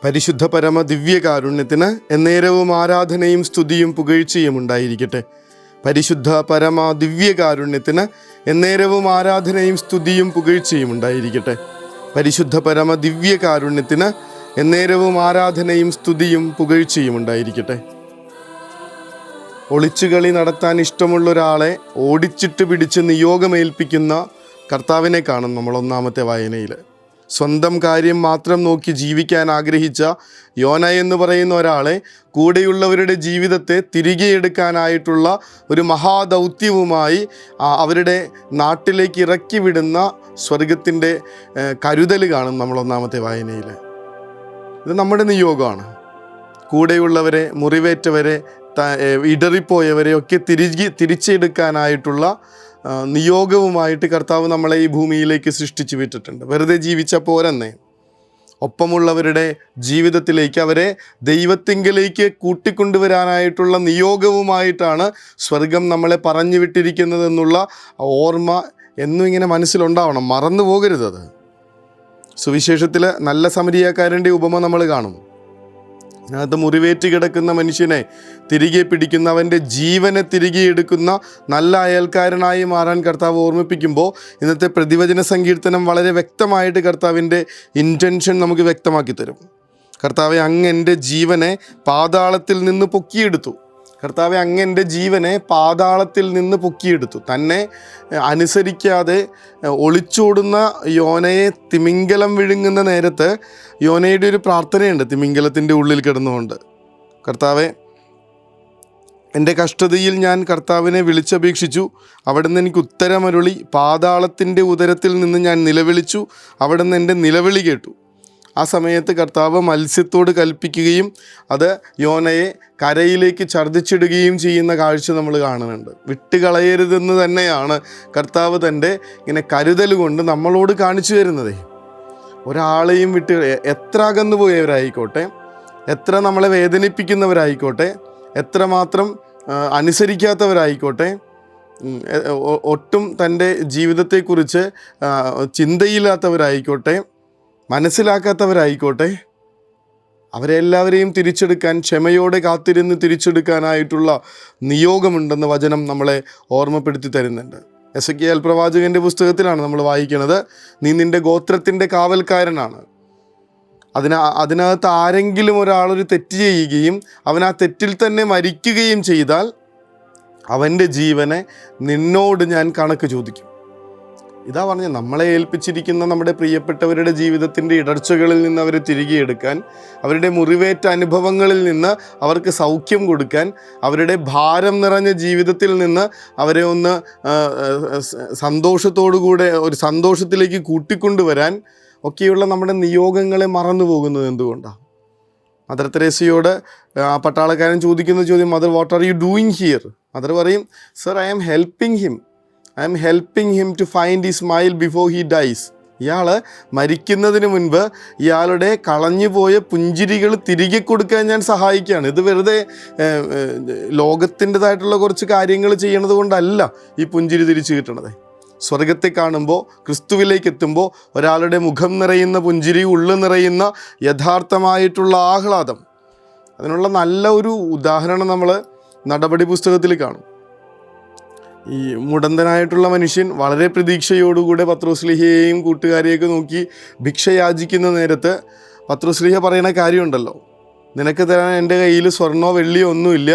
പരിശുദ്ധ പരമ ദിവ്യകാരുണ്യത്തിന് എന്നേരവും ആരാധനയും സ്തുതിയും പുകഴ്ചയും ഉണ്ടായിരിക്കട്ടെ. പരിശുദ്ധ പരമ ദിവ്യകാരുണ്യത്തിന് എന്നേരവും ആരാധനയും സ്തുതിയും പുകഴ്ചയും ഉണ്ടായിരിക്കട്ടെ. പരിശുദ്ധ പരമ ദിവ്യകാരുണ്യത്തിന് എന്നേരവും ആരാധനയും സ്തുതിയും പുകഴ്ചയും ഉണ്ടായിരിക്കട്ടെ. ഒളിച്ചുകളി നടത്താൻ ഇഷ്ടമുള്ള ഒരാളെ ഓടിച്ചിട്ട് പിടിച്ച് നിയോഗമേൽപ്പിക്കുന്ന കർത്താവിനെ കാണും നമ്മൾ ഒന്നാമത്തെ വായനയിൽ. സ്വന്തം കാര്യം മാത്രം നോക്കി ജീവിക്കാൻ ആഗ്രഹിച്ച യോന എന്ന് പറയുന്ന ഒരാളെ കൂടെയുള്ളവരുടെ ജീവിതത്തെ തിരികെ എടുക്കാനായിട്ടുള്ള ഒരു മഹാദൗത്യവുമായി അവരുടെ നാട്ടിലേക്ക് ഇറക്കി വിടുന്ന സ്വർഗത്തിൻ്റെ കരുതൽ കാണും നമ്മൾ ഒന്നാമത്തെ വായനയിൽ. ഇത് നമ്മുടെ നിയോഗമാണ്. കൂടെയുള്ളവരെ, മുറിവേറ്റവരെ, ഇടറിപ്പോയവരെ ഒക്കെ തിരിച്ചെടുക്കാനായിട്ടുള്ള നിയോഗവുമായിട്ട് കർത്താവ് നമ്മളെ ഈ ഭൂമിയിലേക്ക് സൃഷ്ടിച്ചു വിട്ടിട്ടുണ്ട്. വെറുതെ ജീവിച്ച പോരെന്നേ, ഒപ്പമുള്ളവരുടെ ജീവിതത്തിലേക്ക് അവരെ ദൈവത്തിങ്കലേക്ക് കൂട്ടിക്കൊണ്ടുവരാനായിട്ടുള്ള നിയോഗവുമായിട്ടാണ് സ്വർഗം നമ്മളെ പറഞ്ഞു വിട്ടിരിക്കുന്നതെന്നുള്ള ഓർമ്മ എന്നും ഇങ്ങനെ മനസ്സിലുണ്ടാവണം, മറന്നു പോകരുതത്. സുവിശേഷത്തിൽ നല്ല സമരിയാക്കാരൻ്റെ ഉപമ നമ്മൾ കാണും. അതിനകത്ത് മുറിവേറ്റ് കിടക്കുന്ന മനുഷ്യനെ തിരികെ പിടിക്കുന്ന, അവൻ്റെ ജീവനെ തിരികെ എടുക്കുന്ന നല്ല അയൽക്കാരനായി മാറാൻ കർത്താവ് ഓർമ്മിപ്പിക്കുമ്പോൾ ഇന്നത്തെ പ്രതിവചന സങ്കീർത്തനം വളരെ വ്യക്തമായിട്ട് കർത്താവിൻ്റെ ഇൻറ്റൻഷൻ നമുക്ക് വ്യക്തമാക്കി തരും. കർത്താവെ, അങ്ങ് എൻ്റെ ജീവനെ പാതാളത്തിൽ നിന്ന് പൊക്കിയെടുത്തു. കർത്താവെ, അങ്ങ് എൻ്റെ ജീവനെ പാതാളത്തിൽ നിന്ന് പൊക്കിയെടുത്തു. തന്നെ അനുസരിക്കാതെ ഒളിച്ചോടുന്ന യോനയെ തിമിംഗലം വിഴുങ്ങുന്ന നേരത്ത് യോനയുടെ ഒരു പ്രാർത്ഥനയുണ്ട് തിമിംഗലത്തിൻ്റെ ഉള്ളിൽ കിടന്നുകൊണ്ട്. കർത്താവെ, എൻ്റെ കഷ്ടതയിൽ ഞാൻ കർത്താവിനെ വിളിച്ചപേക്ഷിച്ചു, അവിടുന്ന് എനിക്ക് ഉത്തരമരുളി. പാതാളത്തിൻ്റെ ഉദരത്തിൽ നിന്ന് ഞാൻ നിലവിളിച്ചു, അവിടുന്ന് എൻ്റെ നിലവിളി കേട്ടു. ആ സമയത്ത് കർത്താവ് മത്സ്യത്തോട് കൽപ്പിക്കുകയും അത് യോനയെ കരയിലേക്ക് ഛർദ്ദിച്ചിടുകയും ചെയ്യുന്ന കാഴ്ച നമ്മൾ കാണുന്നുണ്ട്. വിട്ടുകളയരുതെന്ന് തന്നെയാണ് കർത്താവ് തൻ്റെ ഇങ്ങനെ കരുതൽ കൊണ്ട് നമ്മളോട് കാണിച്ചു തരുന്നത്. ഒരാളെയും എത്ര അകന്നു പോയവരായിക്കോട്ടെ, എത്ര നമ്മളെ വേദനിപ്പിക്കുന്നവരായിക്കോട്ടെ, എത്രമാത്രം അനുസരിക്കാത്തവരായിക്കോട്ടെ, ഒട്ടും തൻ്റെ ജീവിതത്തെക്കുറിച്ച് ചിന്തയില്ലാത്തവരായിക്കോട്ടെ, മനസ്സിലാക്കാത്തവരായിക്കോട്ടെ, അവരെല്ലാവരെയും തിരിച്ചെടുക്കാൻ, ക്ഷമയോടെ കാത്തിരുന്ന് തിരിച്ചെടുക്കാനായിട്ടുള്ള നിയോഗമുണ്ടെന്ന് വചനം നമ്മളെ ഓർമ്മപ്പെടുത്തി തരുന്നുണ്ട്. എസെക്കിയേൽ പ്രവാചകൻ്റെ പുസ്തകത്തിലാണ് നമ്മൾ വായിക്കുന്നത്, നീ നിൻ്റെ ഗോത്രത്തിൻ്റെ കാവൽക്കാരനാണ്. അതിനകത്ത് ആരെങ്കിലും ഒരാളൊരു തെറ്റ് ചെയ്യുകയും അവൻ ആ തെറ്റിൽ തന്നെ മരിക്കുകയും ചെയ്താൽ അവൻ്റെ ജീവനെ നിന്നോട് ഞാൻ കണക്ക് ചോദിക്കും. ഇതാ പറഞ്ഞ, നമ്മളെ ഏൽപ്പിച്ചിരിക്കുന്ന നമ്മുടെ പ്രിയപ്പെട്ടവരുടെ ജീവിതത്തിൻ്റെ ഇടർച്ചകളിൽ നിന്ന് അവരെ തിരികെ എടുക്കാൻ, അവരുടെ മുറിവേറ്റ അനുഭവങ്ങളിൽ നിന്ന് അവർക്ക് സൗഖ്യം കൊടുക്കാൻ, അവരുടെ ഭാരം നിറഞ്ഞ ജീവിതത്തിൽ നിന്ന് അവരെ ഒന്ന് സന്തോഷത്തോടുകൂടെ ഒരു സന്തോഷത്തിലേക്ക് കൂട്ടിക്കൊണ്ടുവരാൻ ഒക്കെയുള്ള നമ്മുടെ നിയോഗങ്ങളെ മറന്നു പോകുന്നത് എന്തുകൊണ്ടാണ്? മദർ തെരേസയോട് ആ പട്ടാളക്കാരൻ ചോദിക്കുന്ന ചോദ്യം, mother what are you doing here? Mother പറയും, sir, I am helping him to find his smile before he dies. ഇയാൾ മരിക്കുന്നതിന് മുൻപ് ഇയാളുടെ കളഞ്ഞുപോയ പുഞ്ചിരികൾ തിരികെ കൊടുക്കാൻ ഞാൻ സഹായിക്കുകയാണ്. ഇത് വെറുതെ ലോകത്തിൻ്റെതായിട്ടുള്ള കുറച്ച് കാര്യങ്ങൾ ചെയ്യണത് കൊണ്ടല്ല ഈ പുഞ്ചിരി തിരിച്ചു കിട്ടണത്. സ്വർഗത്തെ കാണുമ്പോൾ, ക്രിസ്തുവിലേക്ക് എത്തുമ്പോൾ ഒരാളുടെ മുഖം നിറയുന്ന പുഞ്ചിരി, ഉള്ളു നിറയുന്ന യഥാർത്ഥമായിട്ടുള്ള ആഹ്ലാദം, അതിനുള്ള നല്ല ഒരു ഉദാഹരണം നമ്മൾ നടപടി പുസ്തകത്തിൽ കാണും. ഈ മുടന്തനായിട്ടുള്ള മനുഷ്യൻ വളരെ പ്രതീക്ഷയോടുകൂടെ പത്രോസ്ലീഹയെയും കൂട്ടുകാരെയൊക്കെ നോക്കി ഭിക്ഷ യാചിക്കുന്ന നേരത്ത് പത്രോസ്ലീഹ പറയുന്ന കാര്യമുണ്ടല്ലോ, നിനക്ക് തരാൻ എൻ്റെ കയ്യിൽ സ്വർണ്ണോ വെള്ളിയോ ഒന്നുമില്ല,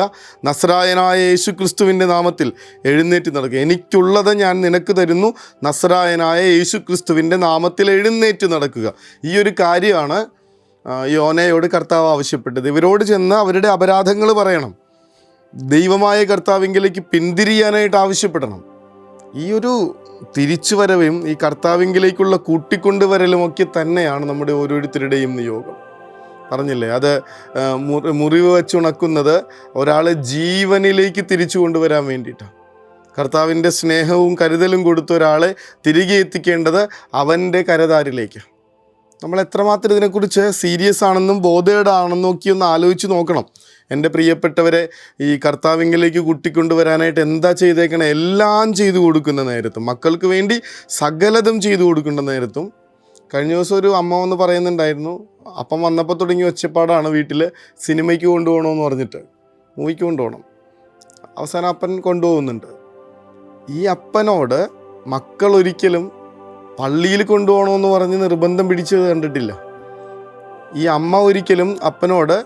നസ്രായനായ യേശു ക്രിസ്തുവിൻ്റെ നാമത്തിൽ എഴുന്നേറ്റ് നടക്കുക. എനിക്കുള്ളത് ഞാൻ നിനക്ക് തരുന്നു, നസ്രായനായ യേശു ക്രിസ്തുവിൻ്റെ നാമത്തിൽ എഴുന്നേറ്റ് നടക്കുക. ഈ ഒരു കാര്യമാണ് യോനയോട് കർത്താവ് ആവശ്യപ്പെട്ടത്. ഇവരോട് ചെന്ന് അവരുടെ അപരാധങ്ങൾ പറയണം, ദൈവമായ കർത്താവിങ്കിലേക്ക് പിന്തിരിയാനായിട്ട് ആവശ്യപ്പെടണം. ഈ ഒരു തിരിച്ചുവരവും ഈ കർത്താവിങ്കിലേക്കുള്ള കൂട്ടിക്കൊണ്ടുവരലും ഒക്കെ തന്നെയാണ് നമ്മുടെ ഓരോരുത്തരുടെയും നിയോഗം. പറഞ്ഞില്ലേ, അത് മുറിവ് വെച്ചുണക്കുന്നത് ഒരാളെ ജീവനിലേക്ക് തിരിച്ചു കൊണ്ടുവരാൻ വേണ്ടിയിട്ടാണ്. കർത്താവിൻ്റെ സ്നേഹവും കരുതലും കൊടുത്ത ഒരാളെ തിരികെ എത്തിക്കേണ്ടത് അവൻ്റെ കരതാരിലേക്കാണ്. നമ്മൾ എത്രമാത്രം ഇതിനെക്കുറിച്ച് സീരിയസ് ആണെന്നും ബോധേഡാണെന്നും ഒക്കെ ഒന്ന് ആലോചിച്ച് നോക്കണം. എൻ്റെ പ്രിയപ്പെട്ടവരെ ഈ കർത്താവിങ്കിലേക്ക് കൂട്ടിക്കൊണ്ടുവരാനായിട്ട് എന്താ ചെയ്തേക്കണേ? എല്ലാം ചെയ്തു കൊടുക്കുന്ന നേരത്തും, മക്കൾക്ക് വേണ്ടി സകലതും ചെയ്തു കൊടുക്കുന്ന നേരത്തും കഴിഞ്ഞ ദിവസം ഒരു അമ്മ വന്ന് പറയുന്നുണ്ടായിരുന്നു, അപ്പം വന്നപ്പോൾ തുടങ്ങിയ ഒച്ചപ്പാടാണ് വീട്ടിൽ, സിനിമയ്ക്ക് കൊണ്ടുപോകണമെന്ന് പറഞ്ഞിട്ട്, മൂവിക്ക് കൊണ്ടുപോകണം. അവസാനം അപ്പൻ കൊണ്ടുപോകുന്നുണ്ട്. ഈ അപ്പനോട് മക്കൾ ഒരിക്കലും പള്ളിയിൽ കൊണ്ടുപോകണമെന്ന് പറഞ്ഞ് നിർബന്ധം പിടിച്ചത് കണ്ടിട്ടില്ല. ഈ അമ്മ ഒരിക്കലും അപ്പനോട്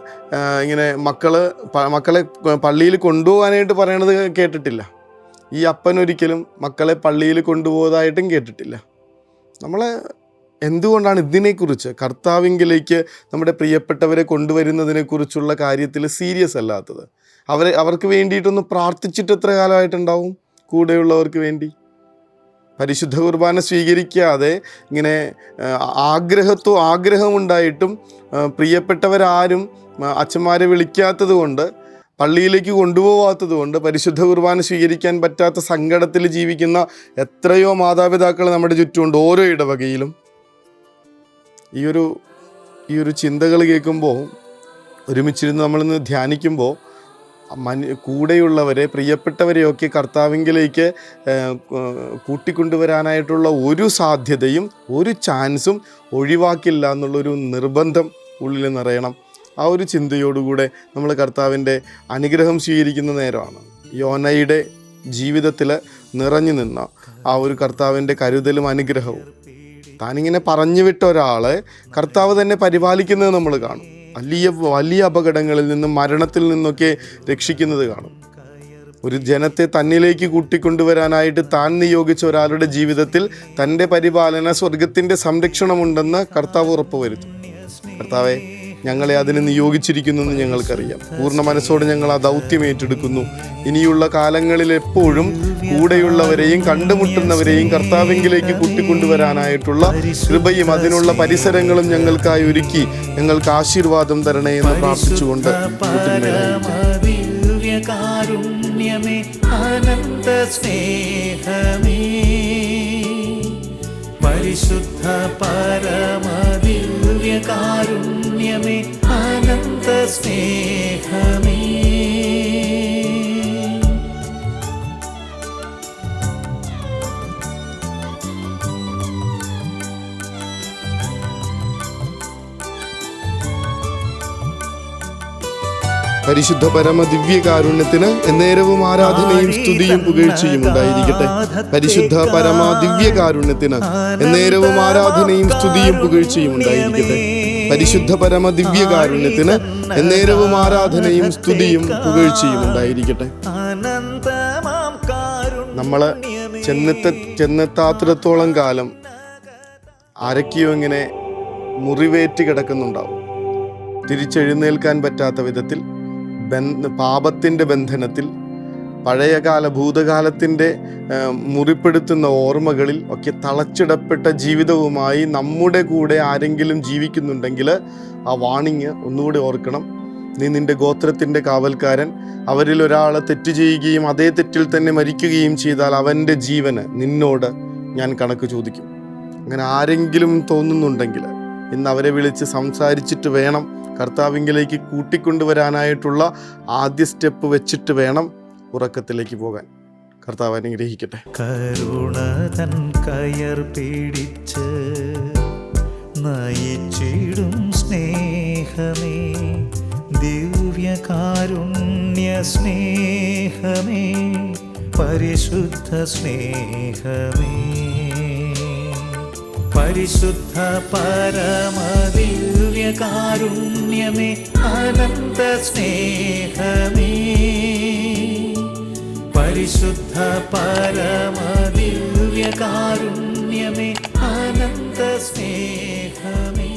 ഇങ്ങനെ മക്കളെ പള്ളിയിൽ കൊണ്ടുപോകാനായിട്ട് പറയണത് കേട്ടിട്ടില്ല. ഈ അപ്പൻ ഒരിക്കലും മക്കളെ പള്ളിയിൽ കൊണ്ടുപോയതായിട്ടും കേട്ടിട്ടില്ല. നമ്മൾ എന്തുകൊണ്ടാണ് ഇതിനെക്കുറിച്ച്, കർത്താവിങ്കിലേക്ക് നമ്മുടെ പ്രിയപ്പെട്ടവരെ കൊണ്ടുവരുന്നതിനെക്കുറിച്ചുള്ള കാര്യത്തിൽ സീരിയസ് അല്ലാത്തത്? അവർക്ക് വേണ്ടിയിട്ടൊന്ന് പ്രാർത്ഥിച്ചിട്ട് എത്ര കാലമായിട്ടുണ്ടാവും കൂടെയുള്ളവർക്ക് വേണ്ടി? പരിശുദ്ധ കുർബാന സ്വീകരിക്കാതെ ഇങ്ങനെ ആഗ്രഹമുണ്ടായിട്ടും പ്രിയപ്പെട്ടവരാരും അച്ഛന്മാരെ വിളിക്കാത്തത് കൊണ്ട്, പള്ളിയിലേക്ക് കൊണ്ടുപോകാത്തത് കൊണ്ട്, പരിശുദ്ധ കുർബാന സ്വീകരിക്കാൻ പറ്റാത്ത സങ്കടത്തിൽ ജീവിക്കുന്ന എത്രയോ മാതാപിതാക്കൾ നമ്മുടെ ചുറ്റുമുണ്ട്, ഓരോ ഇടവകയിലും. ഈ ഒരു ചിന്തകൾ കേൾക്കുമ്പോൾ, ഒരുമിച്ചിരുന്ന് നമ്മളിന്ന് ധ്യാനിക്കുമ്പോൾ, കൂടെയുള്ളവരെ, പ്രിയപ്പെട്ടവരെയൊക്കെ കർത്താവിങ്കിലേക്ക് കൂട്ടിക്കൊണ്ടുവരാനായിട്ടുള്ള ഒരു സാധ്യതയും ഒരു ചാൻസും ഒഴിവാക്കില്ല എന്നുള്ളൊരു നിർബന്ധം ഉള്ളിൽ നിറയണം. ആ ഒരു ചിന്തയോടുകൂടെ നമ്മൾ കർത്താവിൻ്റെ അനുഗ്രഹം സ്വീകരിക്കുന്ന നേരമാണ്. യോനയുടെ ജീവിതത്തിൽ നിറഞ്ഞു നിന്ന ആ ഒരു കർത്താവിൻ്റെ കരുതലും അനുഗ്രഹവും, താനിങ്ങനെ പറഞ്ഞു വിട്ട ഒരാളെ കർത്താവ് തന്നെ പരിപാലിക്കുന്നത് നമ്മൾ കാണും. വലിയ അപകടങ്ങളിൽ നിന്നും മരണത്തിൽ നിന്നൊക്കെ രക്ഷിക്കുന്നത് കാണും. ഒരു ജനത്തെ തന്നിലേക്ക് കൂട്ടിക്കൊണ്ടുവരാനായിട്ട് താൻ നിയോഗിച്ച ഒരാളുടെ ജീവിതത്തിൽ തൻ്റെ പരിപാലന, സ്വർഗത്തിൻ്റെ സംരക്ഷണമുണ്ടെന്ന് കർത്താവ് ഉറപ്പുവരുത്തും. കർത്താവെ, ഞങ്ങളെ അതിന് നിയോഗിച്ചിരിക്കുന്നു എന്ന് ഞങ്ങൾക്കറിയാം. പൂർണ്ണ മനസ്സോടെ ഞങ്ങൾ ആ ദൗത്യം ഏറ്റെടുക്കുന്നു. ഇനിയുള്ള കാലങ്ങളിൽ എപ്പോഴും കൂടെയുള്ളവരെയും കണ്ടുമുട്ടുന്നവരെയും കർത്താവിങ്കിലേക്ക് കൂട്ടിക്കൊണ്ടുവരാനായിട്ടുള്ള കൃപയും അതിനുള്ള പരിസരങ്ങളും ഞങ്ങൾക്കായി ഒരുക്കി ഞങ്ങൾക്ക് ആശീർവാദം തരണേ എന്ന് പ്രാർത്ഥിച്ചുകൊണ്ട് പരിശുദ്ധ പരമദിവ്യകാരുണ്യമേ, അനന്ത സ്നേഹമേ. പരിശുദ്ധ പരമ ദിവ്യകാരുണ്യത്തിന് എന്നേരവും ആരാധനയും സ്തുതിയും പുകഴ്ചയും ഉണ്ടായിരിക്കട്ടെ. പരിശുദ്ധ പരമ ദിവ്യകാരുണ്യത്തിന് എന്നേരവും ആരാധനയും സ്തുതിയും പുകഴ്ചയും ഉണ്ടായിരിക്കട്ടെ. പരിശുദ്ധ പരമ ദിവ്യകാരുണ്യത്തിന് എന്നേരവും ആരാധനയും സ്തുതിയും പുകഴ്ചയും ഉണ്ടായിരിക്കട്ടെ. നമ്മൾ ചെന്നെത്താത്തിടത്തോളം കാലം ആരൊക്കെയോ ഇങ്ങനെ മുറിവേറ്റ് കിടക്കുന്നുണ്ടാവും. തിരിച്ചെഴുന്നേൽക്കാൻ പറ്റാത്ത വിധത്തിൽ, പാപത്തിൻ്റെ ബന്ധനത്തിൽ, പഴയകാല ഭൂതകാലത്തിൻ്റെ മുറിപ്പെടുത്തുന്ന ഓർമ്മകളിൽ ഒക്കെ തളച്ചിടപ്പെട്ട ജീവിതവുമായി നമ്മുടെ കൂടെ ആരെങ്കിലും ജീവിക്കുന്നുണ്ടെങ്കിൽ ആ വാണിങ് ഒന്നുകൂടി ഓർക്കണം. നീ നിൻ്റെ ഗോത്രത്തിൻ്റെ കാവൽക്കാരൻ. അവരിൽ ഒരാൾ തെറ്റ് ചെയ്യുകയും അതേ തെറ്റിൽ തന്നെ മരിക്കുകയും ചെയ്താൽ അവൻ്റെ ജീവന് നിന്നോട് ഞാൻ കണക്ക് ചോദിക്കും. അങ്ങനെ ആരെങ്കിലും തോന്നുന്നുണ്ടെങ്കിൽ ഇന്ന് അവരെ വിളിച്ച് സംസാരിച്ചിട്ട് വേണം കർത്താവിങ്കിലേക്ക് കൂട്ടിക്കൊണ്ടുവരാനായിട്ടുള്ള ആദ്യ സ്റ്റെപ്പ് വെച്ചിട്ട് വേണം ഉറക്കത്തിലേക്ക് പോകാൻ. കർത്താവ് അനുഗ്രഹിക്കട്ടെ. കരുണതൻ കയർ പിടിച്ച് നയിച്ചിടും സ്നേഹമേ, ദിവ്യകാരുണ്യ സ്നേഹമേ, പരിശുദ്ധ സ്നേഹമേ. പരിശുദ്ധ പരമദിവ്യകാരുണ്യമേ, അനന്ത സ്നേഹമേ. പരിശുദ്ധ പരമദിവ്യകാരുണ്യമേ, അനന്ത സ്നേഹമേ.